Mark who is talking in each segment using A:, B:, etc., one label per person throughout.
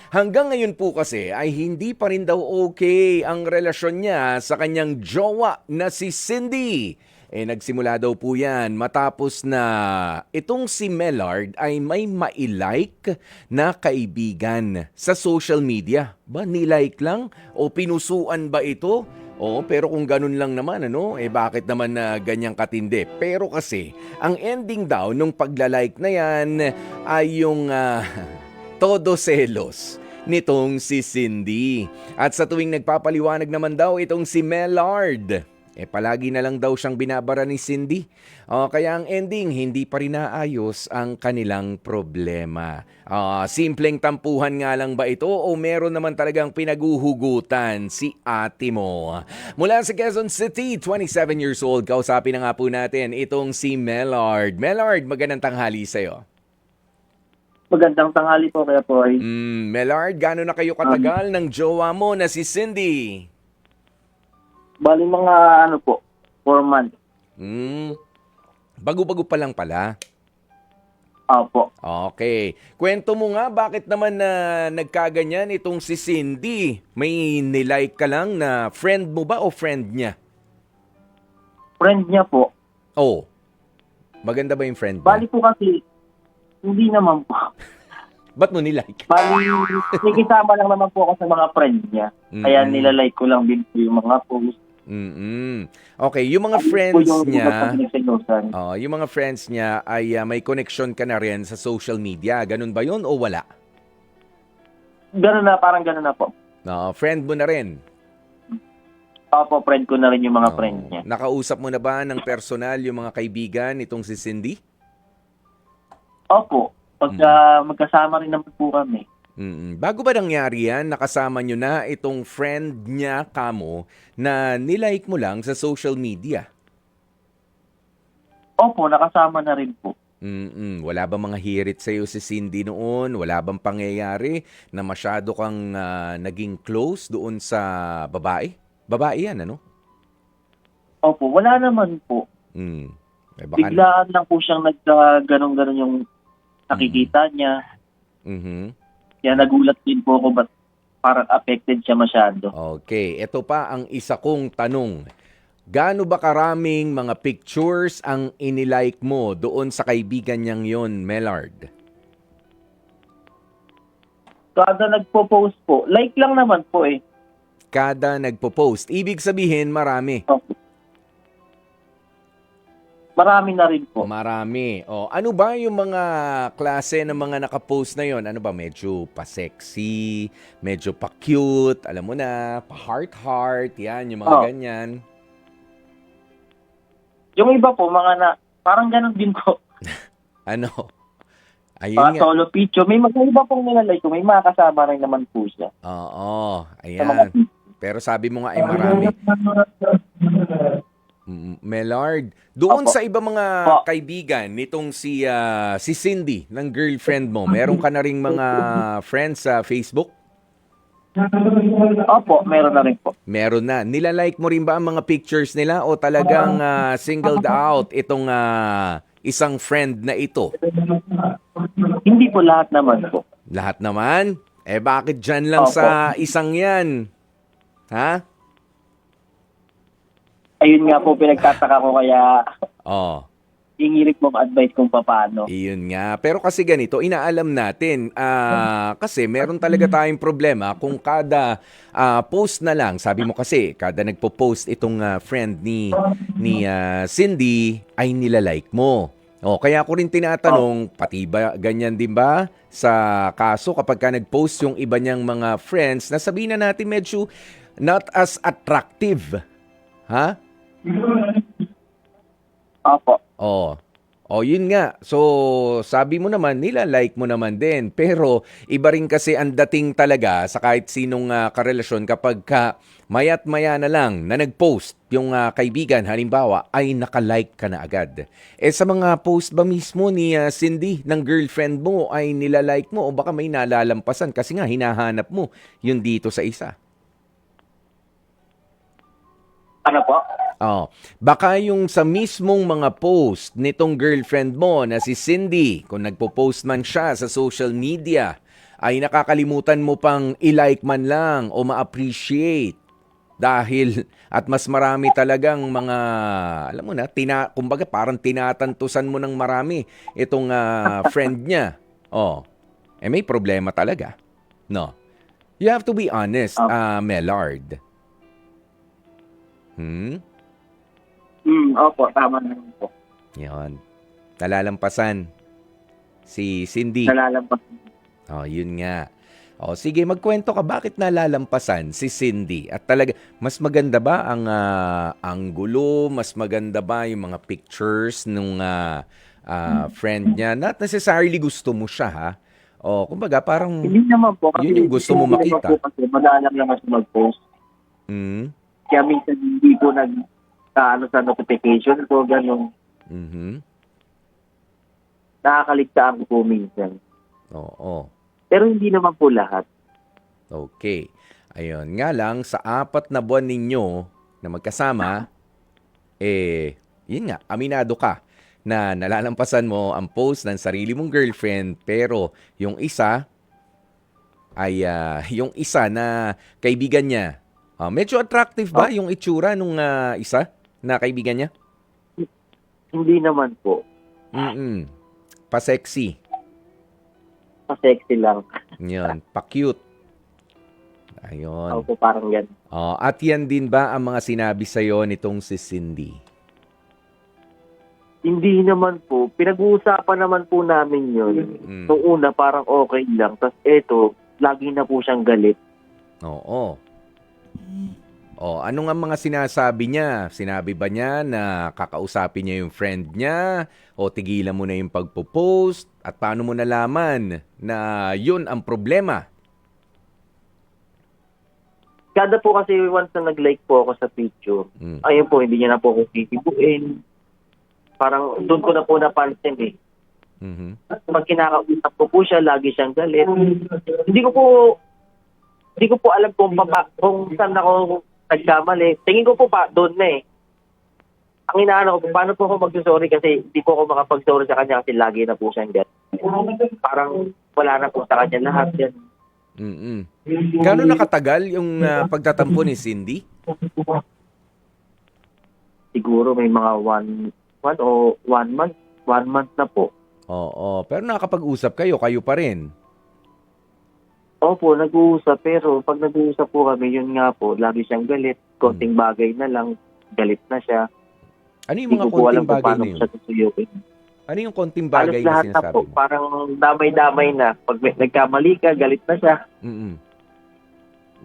A: Hanggang ngayon po kasi ay hindi pa rin daw okay ang relasyon niya sa kanyang jowa na si Cindy. Nagsimula daw po yan matapos na itong si Mellard ay may mailike na kaibigan sa social media. Ba, nilike lang? O pinusuan ba ito? Oo, pero kung ganun lang naman, bakit naman na ganyang katindi? Pero kasi, ang ending daw nung paglalike na yan ay yung todo selos nitong si Cindy. At sa tuwing nagpapaliwanag naman daw itong si Mellard, palagi na lang daw siyang binabara ni Cindy. Kaya ang ending, hindi pa rin naayos ang kanilang problema. Simpleng tampuhan nga lang ba ito o meron naman talagang pinaguhugutan si ate mo? Mula sa Quezon City, 27 years old, kausapin na nga po natin itong si Mellard. Mellard, magandang tanghali sa'yo.
B: Magandang tanghali po kaya po ay
A: Mellard, gaano na kayo katagal ng jowa mo na si Cindy?
B: bali mga 4 months.
A: Bago-bago pa lang pala.
B: Opo.
A: Okay. Kwento mo nga, bakit naman na nagkaganyan itong si Cindy? May nilike ka lang na friend mo ba o friend niya?
B: Friend niya po.
A: Oh, maganda ba yung friend
B: Bali
A: niya?
B: po kasi, hindi naman po.
A: Ba't mo nilike?
B: Bali, nakikisama lang naman po ako sa mga friend niya. Kaya nilalike ko lang din po yung mga post.
A: Okay, yung mga
B: Po
A: friends
B: yung
A: niya,
B: pinagsilosan.
A: yung mga friends niya ay may connection ka na rin sa social media. Ganun ba yun o wala?
B: Ganun na, parang ganun na po.
A: Friend mo na rin.
B: Opo, friend ko na rin yung mga friend niya.
A: Nakausap mo na ba ng personal yung mga kaibigan nitong si Cindy?
B: Opo, pagka magkasama rin naman po kami.
A: Bago ba nangyari yan, nakasama nyo na itong friend niya kamo na nilike mo lang sa social media?
B: Opo, nakasama na rin po.
A: Wala bang mga hirit sa'yo si Cindy noon? Wala bang pangyayari na masyado kang naging close doon sa babae? Babae yan, ano?
B: Opo, wala naman po.
A: Baka...
B: Biglaan lang po siyang nagka-ganon-ganon yung nakikita niya. Kaya nagulat din po ako ba't parang affected siya masyado.
A: Okay, ito pa ang isa kong tanong. Gaano ba karaming mga pictures ang inilike mo doon sa kaibigan niyang yon, Mellard?
B: Kada nagpo-post po, like lang naman po eh.
A: Kada nagpo-post. Ibig sabihin, marami.
B: Opo. Marami na rin po.
A: Marami. Ano ba yung mga klase ng mga nakapost na yon? Ano ba? Medyo pa-sexy, medyo pa-cute, alam mo na, pa-heart-heart, yan, yung mga ganyan.
B: Yung iba po, parang ganun din po.
A: Ano? Ayun
B: Mga
A: nga.
B: solo picture. May iba pong nilalike ko. May mga kasama rin naman po siya.
A: Oo,
B: Sa mga
A: ayan. Pero sabi mo nga ay marami. Mellard, doon
B: Opo.
A: sa iba mga kaibigan nitong si Cindy, ng girlfriend mo, meron ka na ring mga friends sa Facebook?
B: Opo, meron na rin po.
A: Meron na. Nilalike mo rin ba ang mga pictures nila o talagang singled out itong isang friend na ito?
B: Hindi po lahat naman po.
A: Lahat naman? Bakit dyan lang
B: Opo.
A: sa isang yan? Ha?
B: Ayun nga po, pinagtataka ko kaya hingirik mong advice kung paano.
A: Iyon nga. Pero kasi ganito, inaalam natin, kasi meron talaga tayong problema kung kada post na lang, sabi mo kasi, kada nagpo-post itong friend ni Cindy, ay nilalike mo. Kaya ko rin tinatanong, pati ba ganyan din ba sa kaso kapag ka nag-post yung iba niyang mga friends, na sabihin na natin medyo not as attractive. Ha?
B: Opo.
A: Yun nga. So, sabi mo naman, nila-like mo naman din. Pero, iba rin kasi ang dating talaga sa kahit sinong karelasyon kapag mayat maya na lang na nag-post yung kaibigan, halimbawa, ay naka-like ka na agad. Sa mga post ba mismo ni Cindy, ng girlfriend mo, ay nila-like mo o baka may nalalampasan kasi nga hinahanap mo yun dito sa isa?
B: Ano po?
A: Baka yung sa mismong mga post nitong girlfriend mo na si Cindy, kung nagpo-post man siya sa social media, ay nakakalimutan mo pang i-like man lang o ma-appreciate. Dahil at mas marami talagang mga, alam mo na, kumbaga parang tinatantusan mo ng marami itong friend niya. Oh, may problema talaga. No. You have to be honest, Melard.
B: Opo, tama naman po.
A: Yan. Nalalampasan si Cindy.
B: Nalalampas.
A: Oh, yun nga. Oh, sige, magkwento ka bakit nalalampasan si Cindy? At talaga, mas maganda ba ang anggulo? Mas maganda ba yung mga pictures nung friend niya? Not necessarily gusto mo siya, ha? Oh, kumbaga parang
B: Hindi naman po. Kasi
A: yun yung gusto mo
B: hindi
A: makita.
B: naman po kasi madalang lang mas mag-post. Kaya minsan hindi po sa notification ko, gano'n. Nakakaligtaan ko po minsan.
A: Oo.
B: Pero hindi naman po lahat.
A: Okay. Ayun. Nga lang, sa 4 na buwan ninyo na magkasama, yun nga, aminado ka na nalalampasan mo ang post ng sarili mong girlfriend, pero yung isa ay yung isa na kaibigan niya. Medyo attractive ba yung itsura nung isa na kaibigan niya?
B: Hindi naman po.
A: Pa-sexy.
B: Pa-sexy lang.
A: Yun, pa-cute. Ayun.
B: Opo, parang yan.
A: At yan din ba ang mga sinabi sa'yo nitong si Cindy?
B: Hindi naman po. Pinag-uusapan naman po namin yun. Noong una, parang okay lang. Tapos eto, lagi na po siyang galit.
A: Oo. Ano nga mga sinasabi niya? Sinabi ba niya na kakausapin niya yung friend niya? O tigilan mo na yung pagpo-post? At paano mo nalaman na yun ang problema?
B: Kada po kasi once na nag-like po ako sa picture, ayun po, hindi niya na po ako titibuin. Parang doon ko na po napansin eh. Pag kinakausap ko po siya, lagi siyang galit. Hindi ko po alam kung saan ako nagkamali. Tingin ko po pa doon na eh. Ang inaano ko, paano po ako magsusorry kasi hindi po ako makapag-sorry sa kanya kasi lagi na po siyang galit. Parang wala na po sa kanya lahat yan.
A: Gano'n nakatagal yung pagtatampo ni Cindy?
B: Siguro may mga one month na po.
A: Oo, pero nakapag-usap kayo pa rin.
B: Opo, nag-uusap pero pag nag-uusap po kami, yun nga po, lagi siyang galit. Konting bagay na lang, galit na siya.
A: Ano yung mga konting bagay na yun? Ano yung konting bagay na sinasabi
B: na po,
A: mo?
B: parang damay-damay na. Pag nagkamali ka, galit na siya.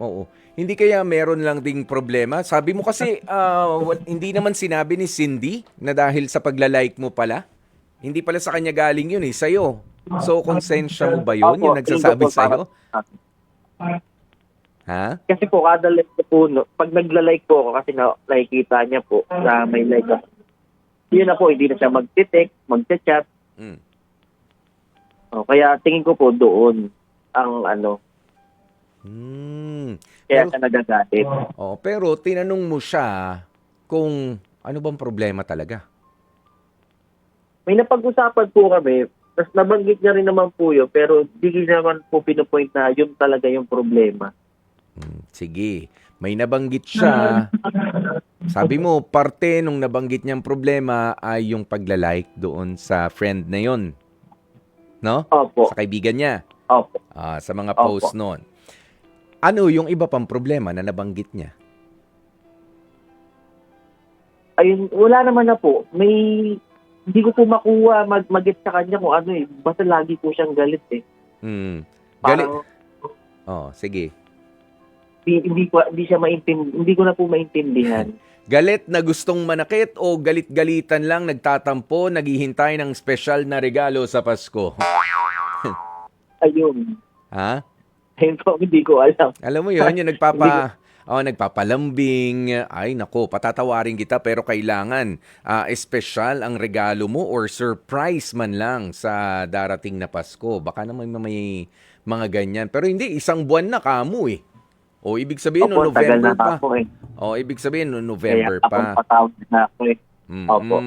A: Oo. Hindi kaya meron lang ding problema? Sabi mo kasi, hindi naman sinabi ni Cindy na dahil sa pagla-like mo pala? Hindi pala sa kanya galing yun sa'yo. So, konsensya mo ba yun? Yung nagsasabi sa'yo? Ha?
B: Kasi po, kada like ko po, pag nagla-like po ako kasi nakikita niya po na may like ako. Yun na po, hindi na siya mag-text, mag-chat. Kaya tingin ko po doon ang kaya siya nagagalit.
A: Pero tinanong mo siya kung ano bang problema talaga?
B: May napag-usapan po kami, tapos nabanggit niya rin naman po yun, pero di naman po pinupoint na yun talaga yung problema.
A: Sige, may nabanggit siya. Sabi mo, parte nung nabanggit niyang problema ay yung pagla-like doon sa friend na yon, no?
B: Opo.
A: Sa kaibigan niya.
B: Opo.
A: Sa mga post noon. Ano yung iba pang problema na nabanggit niya?
B: Ayun, wala naman na po. Hindi ko po makuha mag-get sa kanya kung ano eh. Basta lagi po siyang galit eh.
A: Galit? Sige.
B: Hindi ko na po maintindihan.
A: Galit na gustong manakit o galit-galitan lang nagtatampo, naghihintay ng special na regalo sa Pasko?
B: Ayun.
A: Ha?
B: Ayun po, hindi ko alam.
A: Alam mo yun, yung nagpapalambing. Ay, nako, patatawarin kita pero kailangan espesyal ang regalo mo or surprise man lang sa darating na Pasko. Baka naman may mga ganyan. Pero hindi, 1 buwan na kamo eh. O, ibig sabihin, no, November pa. Ibig sabihin, no, November pa.
B: Kaya patawag na ako eh. Opo.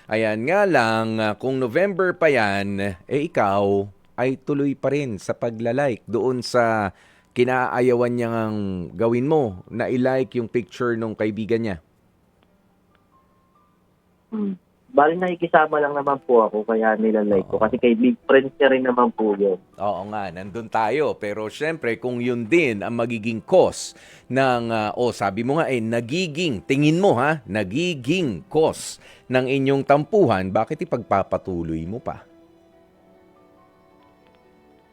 A: Ayan nga lang, kung November pa yan, ikaw, ay tuloy pa rin sa paglalike doon sa kinaayawan niyang gawin mo na i-like yung picture nung kaibigan niya?
B: Bali nakikisama lang naman po ako kaya nilalike ko. Kasi kay big friends niya rin naman po yun.
A: Oo nga, nandun tayo. Pero syempre, kung yun din ang magiging cause ng, sabi mo nga tingin mo nagiging cause ng inyong tampuhan, bakit ipagpapatuloy mo pa?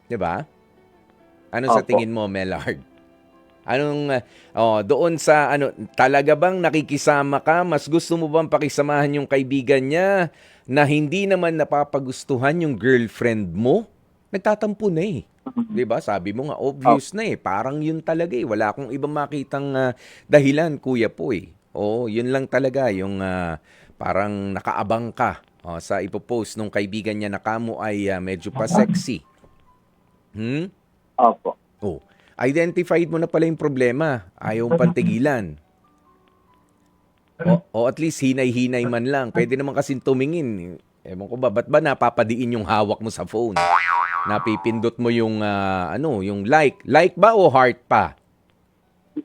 A: 'Di ba? Ano sa
B: Opo.
A: tingin mo, Melard? Anong, doon sa, talaga bang nakikisama ka? Mas gusto mo bang pakisamahan yung kaibigan niya na hindi naman napapagustuhan yung girlfriend mo? Nagtatampo na eh. 'Di ba? Sabi mo nga, obvious na eh. Parang yun talaga eh. Wala akong ibang makitang dahilan, Kuya Poy. Oo, yun lang talaga. Yung parang nakaabang ka sa ipopost nung kaibigan niya na kamo ay medyo pa sexy.
B: Opo.
A: Oh, identified mo na pala yung problema. Ayaw mong pantigilan. O at least hinay-hinay man lang. Pwede naman kasing tumingin. Ewan ko ba, ba't ba napapadiin yung hawak mo sa phone? Napipindot mo yung, yung like. Like ba o heart pa?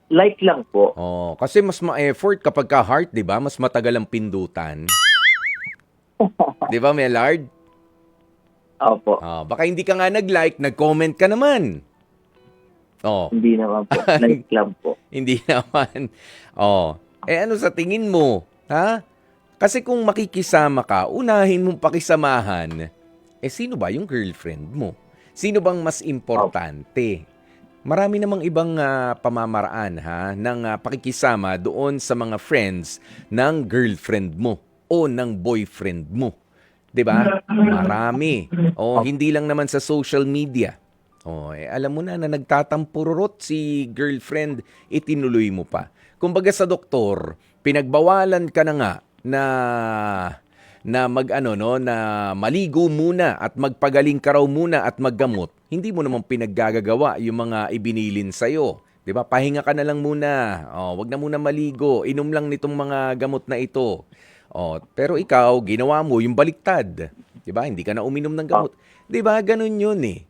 B: Like lang po.
A: Oh, kasi mas ma-effort kapag ka heart, di ba? Mas matagal ang pindutan. Di ba, Melard?
B: Opo.
A: Baka hindi ka nga nag-like, nag-comment ka naman.
B: Hindi naman po. Like lang po.
A: Hindi naman. Ano sa tingin mo? Ha? Kasi kung makikisama ka, unahin mong pakisamahan, sino ba yung girlfriend mo? Sino bang mas importante? Marami namang ibang pamamaraan ng pakikisama doon sa mga friends ng girlfriend mo o ng boyfriend mo. 'Di ba? Marami. Hindi lang naman sa social media. Alam mo na nagtatampururot si girlfriend, itinuloy mo pa. Kumbaga sa doktor, pinagbawalan ka na nga na na maligo muna at magpagaling ka raw muna at maggamot. Hindi mo naman pinaggagawa yung mga ibinilin sa'yo. 'Di ba? Pahinga ka na lang muna. Wag na muna maligo. Inom lang nitong mga gamot na ito. Pero ikaw, ginawa mo yung baliktad. 'Di ba? Hindi ka na uminom ng gamot. 'Di ba? Ganun yun eh.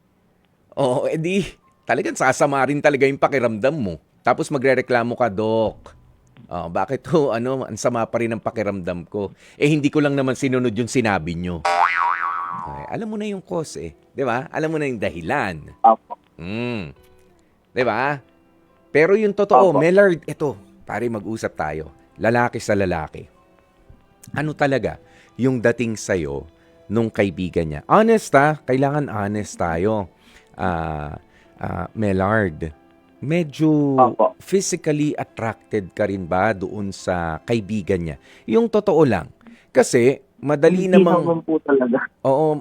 A: Talagang sasama rin talaga yung pakiramdam mo. Tapos magrereklamo ka, Dok. Bakit ang sama pa rin ang pakiramdam ko? Hindi ko lang naman sinunod yung sinabi nyo. Alam mo na yung cause eh. 'Di ba? Alam mo na yung dahilan.
B: Opo.
A: 'Di ba? Pero yung totoo,
B: Opo.
A: Melard, ito, pare mag-usap tayo. Lalaki sa lalaki. Ano talaga yung dating sa'yo nung kaibigan niya? Honest kailangan honest tayo. Melard, medyo
B: Opo.
A: physically attracted ka rin ba doon sa kaibigan niya? Yung totoo lang. Kasi madali
B: Hindi
A: namang
B: naman po talaga.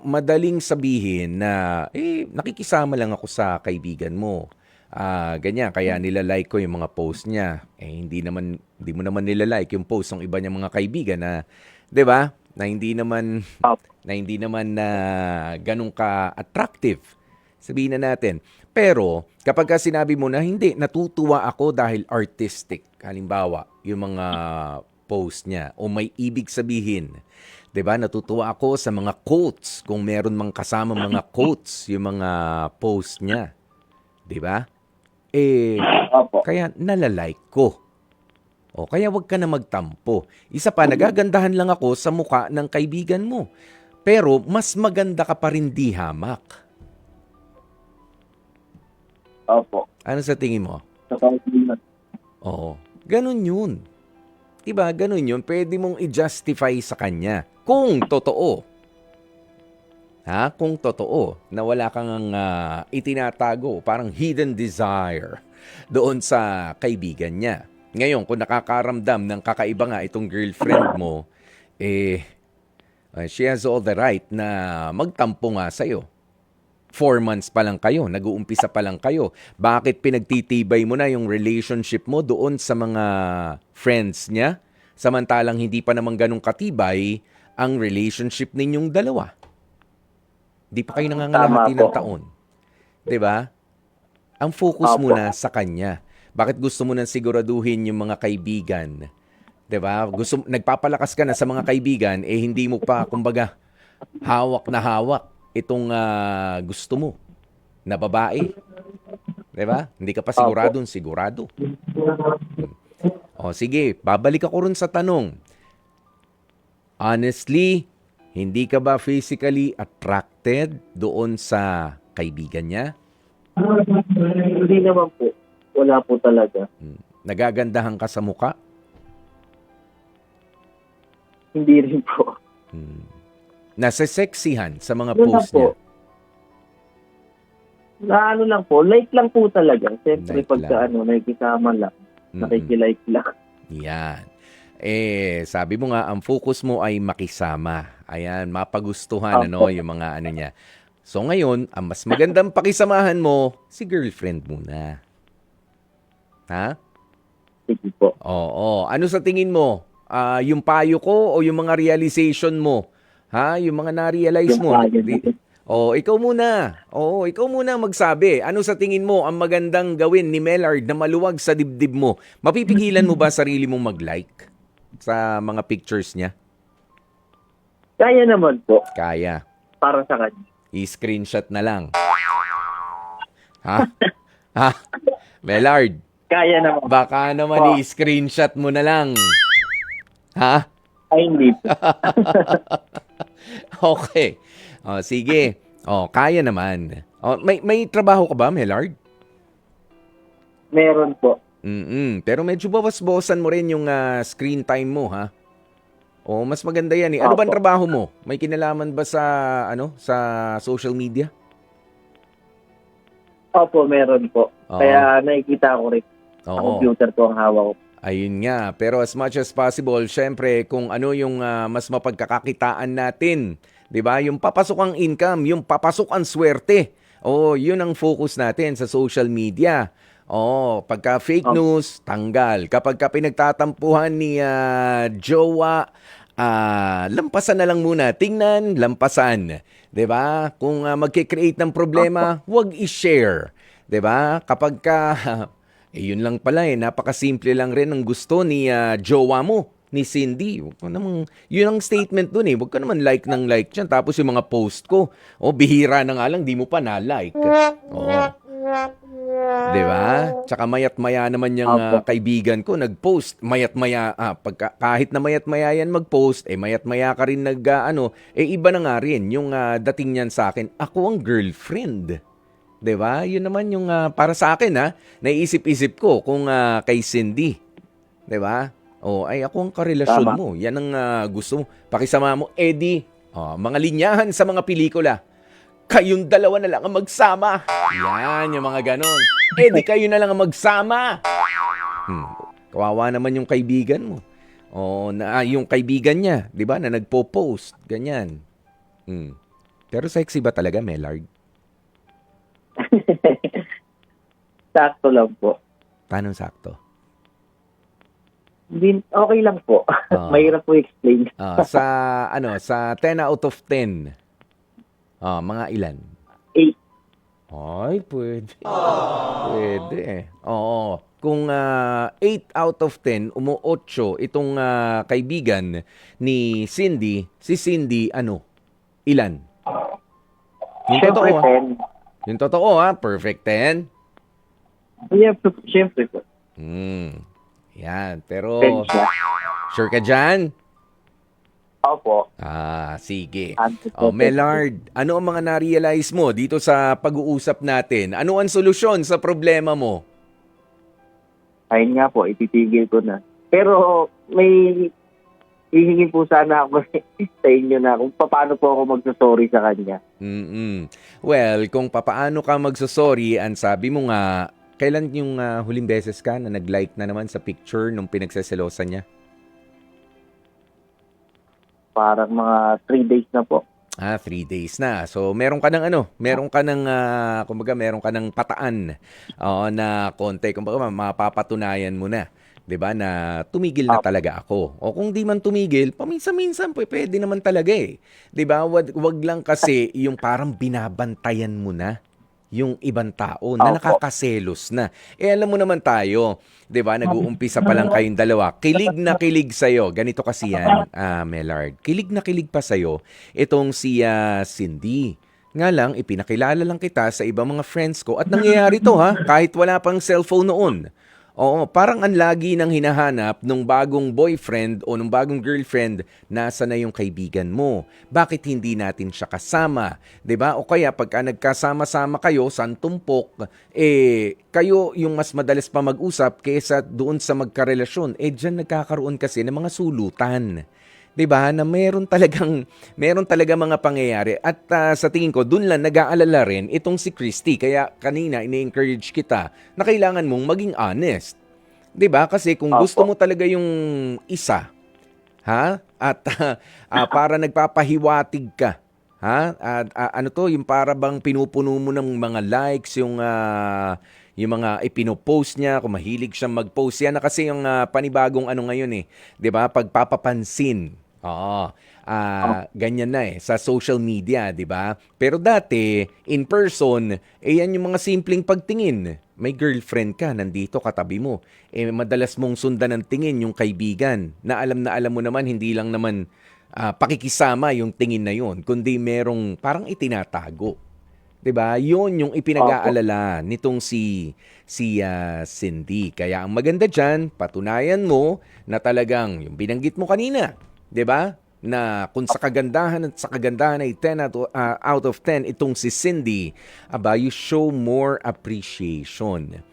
A: madaling sabihin na nakikisama lang ako sa kaibigan mo. Ganyan, kaya nilalike ko yung mga post niya. Hindi mo naman nilalike yung post ng iba niyang mga kaibigan na, 'di ba? Na hindi naman na ganun ka attractive. Sabihin na natin. Pero kapag sinabi mo na hindi, natutuwa ako dahil artistic. Halimbawa, yung mga post niya o may ibig sabihin. 'Di ba? Natutuwa ako sa mga quotes, kung meron mang kasama mga quotes yung mga post niya. 'Di ba?
B: Opo.
A: Kaya nalalike ko. Kaya wag ka na magtampo. Isa pa, nagagandahan lang ako sa mukha ng kaibigan mo. Pero mas maganda ka pa rin di hamak.
B: Opo.
A: Ano sa tingin mo?
B: Totoo po yun.
A: Oo. Ganun yun. Diba? Ganun yun. Pwede mong i-justify sa kanya. Kung totoo. Kung totoo na wala kang itinatago, parang hidden desire doon sa kaibigan niya. Ngayon, kung nakakaramdam ng kakaiba nga itong girlfriend mo, she has all the right na magtampo nga sa'yo. 4 months pa lang kayo, nag-uumpisa pa lang kayo. Bakit pinagtitibay mo na yung relationship mo doon sa mga friends niya? Samantalang hindi pa naman ganun katibay ang relationship ninyong dalawa. Di pa kayo nangangalahati ng taon. 'Di ba? Ang focus mo na sa kanya. Bakit gusto mo nang siguraduhin yung mga kaibigan? 'Di ba? Nagpapalakas ka na sa mga kaibigan, hindi mo pa kumbaga hawak na hawak itong gusto mo na babae. 'Di ba? Hindi ka pa siguradong sigurado. O sige, babalik ako rin sa tanong. Honestly, hindi ka ba physically attracted doon sa kaibigan niya?
B: Hindi naman po. Wala po talaga.
A: Nagagandahan ka sa muka?
B: Hindi rin po.
A: Naseseksihan sa mga
B: Yun lang
A: post niya?
B: po. Na ano lang po, like lang po talaga. Siyempre,
A: Like
B: pagka
A: lang.
B: nakikisama lang, nakikilike lang.
A: Yan. Sabi mo nga, ang focus mo ay makisama. Ayan, mapagustuhan, yung mga ano niya. So ngayon, ang mas magandang pakisamahan mo, si girlfriend muna. Ha?
B: Sige po.
A: Oo. Ano sa tingin mo? Yung payo ko o yung mga realization mo? Ha? Yung mga na-realize
B: Yung
A: mo?
B: payo.
A: Ikaw muna. Ikaw muna magsabi. Ano sa tingin mo ang magandang gawin ni Melard na maluwag sa dibdib mo? Mapipigilan mo ba sarili mong mag-like sa mga pictures niya?
B: Kaya naman po,
A: Kaya.
B: para sa kanya.
A: I-screenshot na lang. Ha? Ha? Melard,
B: Kaya naman.
A: baka naman i-screenshot mo na lang. Ha?
B: Ay, hindi po.
A: Okay. Sige. Kaya naman. May trabaho ka ba, Melard?
B: Meron po.
A: Pero medyo bawas-bawasan mo rin yung screen time mo, ha? Mas maganda yan eh. Ano bang
B: Opo.
A: trabaho mo? May kinalaman ba sa sa social media?
B: Opo, meron po.
A: Oo.
B: Kaya nakikita ko rin. Sa
A: Oo.
B: computer ko ang hawak ko.
A: Ayun nga. Pero as much as possible, syempre, kung ano yung mas mapagkakakitaan natin, 'di ba? Yung papasok ang income, yung papasok ang swerte. Yun ang focus natin sa social media. Pagka fake news, tanggal. Kapag ka pinagtatampuhan ni jowa, lampasan na lang muna. Tingnan, lampasan. 'Di ba? Kung magki-create ng problema, huwag i-share. 'Di ba? Kapag ka yun lang pala napakasimple lang rin ang gusto ni jowa mo, ni Cindy. Huwag ka namang, yun ang statement dun Huwag ka naman like ng like dyan. Tapos yung mga post ko, bihira na nga lang, di mo pa na-like. Di ba? Tsaka mayat-maya naman yung kaibigan ko, nag-post. Mayat-maya, kahit na mayat-maya yan mag-post, mayat-maya ka rin iba na nga rin yung dating niyan sa akin. Ako ang girlfriend. 'Di ba? Yun naman yung para sa akin naiisip-isip ko kung kay Cindy. 'Di ba? Ay ako ang karelasyon
B: Tama.
A: mo. Yan ang gusto mo. Pakisama mo, Eddie. Mga linyahan sa mga pelikula. Kayong dalawa na lang ang magsama. Yan, yung mga ganon. Eddie, kayo na lang ang magsama. Kawawa naman yung kaibigan mo. Yung kaibigan niya, 'di ba, na nagpo-post, ganyan. Pero sexy ba talaga, Melard?
B: Sakto lang po.
A: Paano sakto?
B: Okay lang po. Mahirap po explain.
A: Sa 10 out of 10. Mga ilan?
B: 8.
A: Ay, pwede. Pwede. Oo. Kung 8 out of 10, 8 itong kaibigan ni Cindy, si Cindy, ilan? Yung
B: Siyempre,
A: totoo,
B: 10.
A: yung totoo, perfect 10.
B: Yeah, siyempre po.
A: Yan, pero
B: 10 siya.
A: sure ka dyan?
B: Opo.
A: Sige.
B: 100%.
A: Melard, ano ang mga na-realize mo dito sa pag-uusap natin? Ano ang solusyon sa problema mo?
B: Ayun nga po, ititigil ko na. Pero may hihingin po sana ako sa inyo na kung paano po ako magsasorry sa kanya.
A: Well, kung papaano ka magsasorry, ang sabi mo nga, kailan yung huling beses ka na nag-like na naman sa picture nung pinagseselosan niya?
B: Parang mga 3 days na po.
A: 3 days na. So, meron ka ng kumbaga, meron ka ng pataan na konti. Kumbaga, mapapatunayan mo na. 'Di ba, na tumigil na talaga ako. O kung di man tumigil, paminsan-minsan pwede naman talaga 'Di ba? Wag lang kasi yung parang binabantayan mo na yung ibang tao na
B: Opo.
A: nakakaselos na. Alam mo naman tayo, 'di ba? Nag-uumpisa pa lang kayong dalawa. Kilig na kilig sa'yo. Ganito kasi yan, Melard. Kilig na kilig pa sa'yo itong si Cindy. Nga lang, ipinakilala lang kita sa ibang mga friends ko at nangyayari to ha, kahit wala pang cellphone noon. Oo, parang ang lagi nang hinahanap nung bagong boyfriend o nung bagong girlfriend, nasa na yung kaibigan mo? Bakit hindi natin siya kasama? 'Di ba? O kaya pagka nagkasama-sama kayo, santumpok, kayo yung mas madalas pa mag-usap kaysa doon sa magkarelasyon. Diyan nagkakaroon kasi ng mga sulutan. 'Di ba? Na meron talaga mga pangyayari at sa tingin ko doon lang nag-aalala rin itong si Christy. Kaya kanina ini-encourage kita na kailangan mong maging honest. 'Di ba? Kasi kung gusto mo talaga yung isa, ha? At para nagpapahiwatig ka, ha? At ano to, yung para bang pinupuno mo ng mga likes yung mga ipinopost niya, kung mahilig siyang mag-post. Yan na kasi yung panibagong ano ngayon eh. 'Di ba? Pagpapapansin. Oo. Ganyan na sa social media, 'di ba? Pero dati, in person, yan yung mga simpleng pagtingin. May girlfriend ka, nandito katabi mo. Madalas mong sundan ng tingin yung kaibigan na alam mo naman, hindi lang naman pakikisama yung tingin na yun, kundi merong parang itinatago. 'Di ba? 'Yun yung ipinag-aalala nitong si Cindy. Kaya ang maganda diyan, patunayan mo na talagang yung binanggit mo kanina, 'di ba? Na kung sa kagandahan ay 10 out of 10 itong si Cindy, you show more appreciation.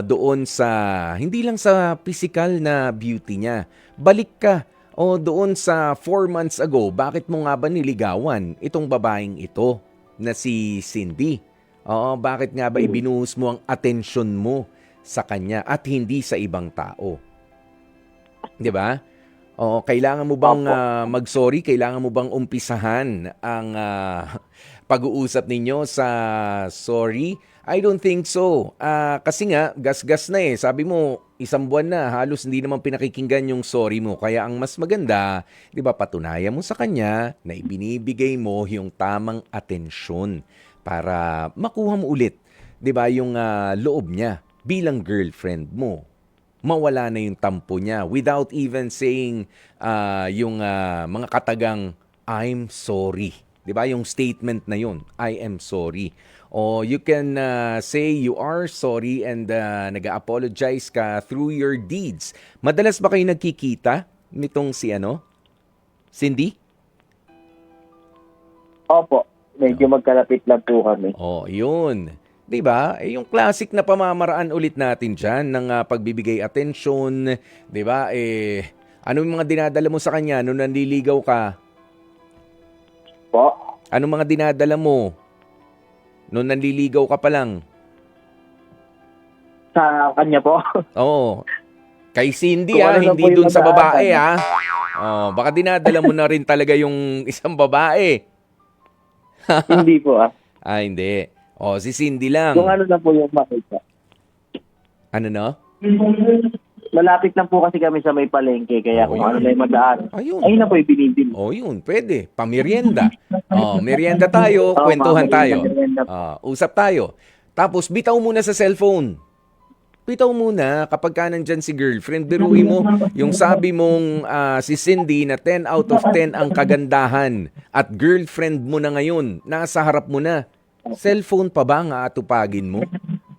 A: Doon sa hindi lang sa physical na beauty niya. Balik ka doon sa 4 months ago, bakit mo nga ba niligawan itong babaeng ito na si Cindy? Bakit nga ba ibinuhos mo ang atensyon mo sa kanya at hindi sa ibang tao? 'Di ba? Kailangan mo bang mag-sorry? Kailangan mo bang umpisahan ang pag-uusap ninyo sa sorry? I don't think so. Kasi nga, gas-gas na Sabi mo, 1 buwan na, halos hindi naman pinakikinggan yung sorry mo. Kaya ang mas maganda, 'di ba, patunayan mo sa kanya na ibinibigay mo yung tamang atensyon para makuha mo ulit, 'di ba, yung loob niya bilang girlfriend mo. Mawala na yung tampo niya without even saying yung mga katagang I'm sorry. 'Di ba? Yung statement na yun, I am sorry. O you can say you are sorry and nag-apologize ka through your deeds. Madalas ba kayo nagkikita nitong si Cindy?
B: Opo, medyo magkalapit lang po kami.
A: Yun. 'Di ba? Yung classic na pamamaraan ulit natin diyan ng pagbibigay atensyon, 'di ba? Ano yung mga dinadala mo sa kanya nung nanliligaw ka?
B: Po?
A: Anong mga dinadala mo nung nanliligaw ka pa lang?
B: Sa kanya po?
A: Oo. Kay Cindy
B: Kung ano na
A: hindi
B: po yung
A: dun sa babae
B: madaanan.
A: baka dinadala mo na rin talaga yung isang babae.
B: Hindi po
A: Hindi. Si Cindy lang.
B: Kung ano na po yung makita.
A: Ano no?
B: Malapit lang po kasi kami sa may palengke, kaya kung ano na yung madaan. Ayun na po yung binibili.
A: Yun, pwede. Pamerienda. Merienda tayo, kwentuhan tayo. Usap tayo. Tapos, bitaw muna sa cellphone. Bitaw muna kapag ka nandyan si girlfriend. Biruin mo yung sabi mong si Cindy na 10 out of 10 ang kagandahan at girlfriend mo na ngayon. Nasa harap mo na. Cellphone pa ba ang aatupagin mo?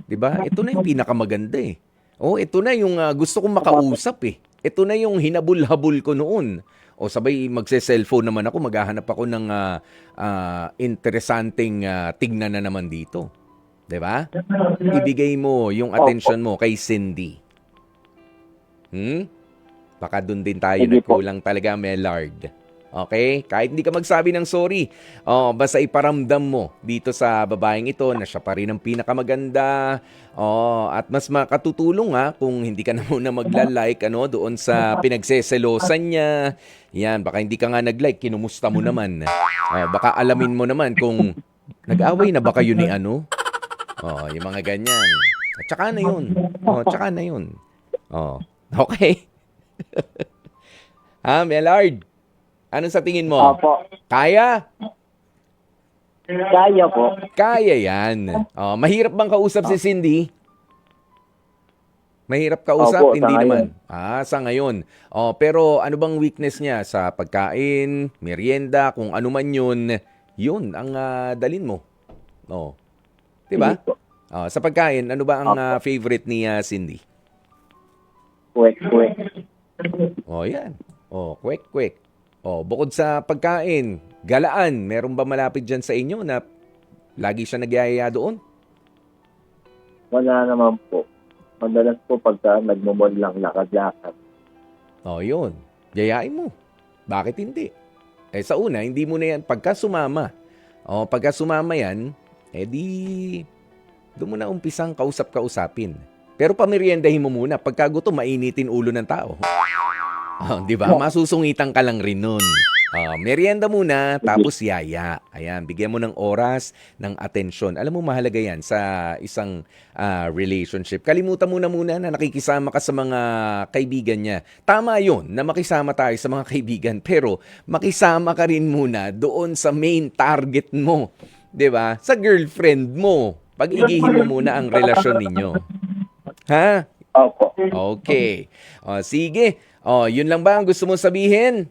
A: 'Di ba? Ito na yung pinakamaganda ito na yung gusto kong makausap Ito na yung hinabol-habol ko noon. Sabay magse-cellphone naman ako, maghahanap ako ng interesanteng tignan na naman dito. 'Di ba? Ibigay mo yung attention mo kay Cindy. Baka doon din tayo nagkulang talaga, Melard. Okay? Kahit hindi ka magsabi ng sorry, basta iparamdam mo dito sa babaeng ito na siya pa rin ang pinakamaganda. At mas makatutulong kung hindi ka na muna magla-like doon sa pinagseselosan niya. Yan, baka hindi ka nga nag-like, kinumusta mo naman. Baka alamin mo naman kung nag-away na ba kayo ni yung mga ganyan. At tsaka na yun. Tsaka na yun. Okay? Melard? Ano sa tingin mo?
B: Opo.
A: Kaya?
B: Kaya po.
A: Kaya yan. Mahirap bang kausap si Cindy? Mahirap kausap?
B: Opo,
A: Hindi
B: sa
A: naman. Sa ngayon. Pero ano bang weakness niya? Sa pagkain, merienda, kung ano man yun yun ang dalin mo. Oh. 'Di ba?
B: Hindi po.
A: Sa pagkain, ano ba ang favorite ni Cindy?
B: Kwek.
A: Oh, yan. Oh, kwek. Oh, bukod sa pagkain, galaan, meron ba malapit dyan sa inyo na lagi siya nagyayaya doon?
B: Wala naman po. Madalas po pagka nagmumol lang lakad-lakad.
A: Oh, yun. Yayain mo. Bakit hindi? Sa una, hindi mo na yan. Pagka sumama yan, doon mo na umpisang kausap-kausapin. Pero pameriendahin mo muna. Pagka gutom, mainitin ulo ng tao. Di ba? Masusungitan ka lang rin nun. Merienda muna, tapos yaya. Ayan, bigyan mo ng oras, ng atensyon. Alam mo, mahalaga yan sa isang relationship. Kalimutan mo na muna na nakikisama ka sa mga kaibigan niya. Tama yun, na makisama tayo sa mga kaibigan. Pero makisama ka rin muna doon sa main target mo. 'Di ba? Sa girlfriend mo. Pag-igihin mo muna ang relasyon ninyo. Ha?
B: Opo.
A: Okay. Sige. Yun lang ba ang gusto mong sabihin?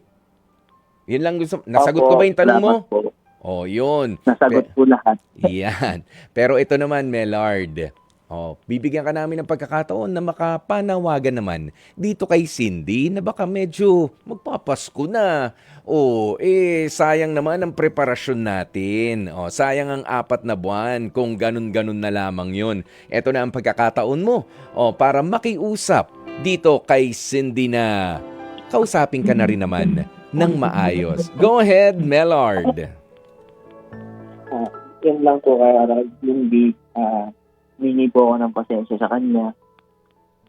A: Yun lang gusto. Nasagot ko ba yung tanong mo?
B: Salamat po.
A: Yun.
B: Nasagot po lahat.
A: Yan. Pero ito naman, Melard. Bibigyan ka namin ng pagkakataon na makapanawagan naman dito kay Cindy na baka medyo magpapasko na. Sayang naman ang preparasyon natin. Sayang ang 4 na buwan kung ganun-ganun na lamang yun. Ito na ang pagkakataon mo para makiusap dito kay Cindy na kausapin ka na rin naman ng maayos. Go ahead, Melard.
B: Yun lang po kaya hindi mini po ako ng pasensya sa kanya.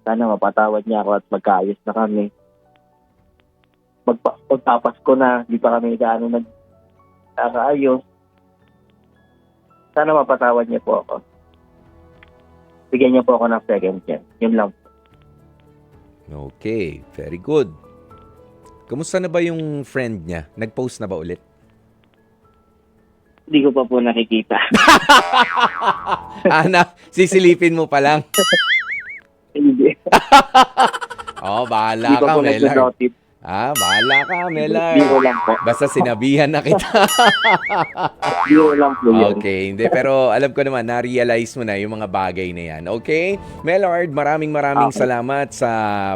B: Sana mapatawad niya ako at magkaayos na kami. Pagpapasko na, di pa kami gaano nagkakaayos. Sana mapatawad niya po ako. Bigyan niya po ako ng second chance. Yun lang po.
A: Okay, very good. Kumusta na ba yung friend niya? Nag-post na ba ulit?
B: Hindi ko pa po nakikita.
A: Sisilipin mo pa lang.
B: Hindi.
A: Bahala
B: Hindi ko
A: ka,
B: po
A: Melard.
B: nag-notice.
A: Bahala ka, Melard.
B: Hindi ko lang po.
A: Basta sinabihan na kita.
B: Hindi ko lang po yun.
A: Okay, hindi. Pero alam ko naman, na-realize mo na yung mga bagay na yan. Okay? Melard, maraming salamat sa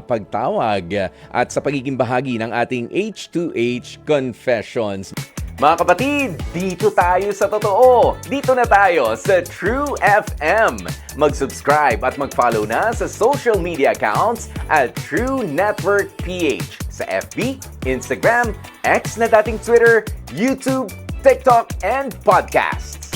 A: pagtawag at sa pagiging bahagi ng ating H2H Confessions. Mga kapatid, dito tayo sa totoo. Dito na tayo sa True FM. Mag-subscribe at mag-follow na sa social media accounts at True Network PH sa FB, Instagram, X na dating Twitter, YouTube, TikTok, and podcasts.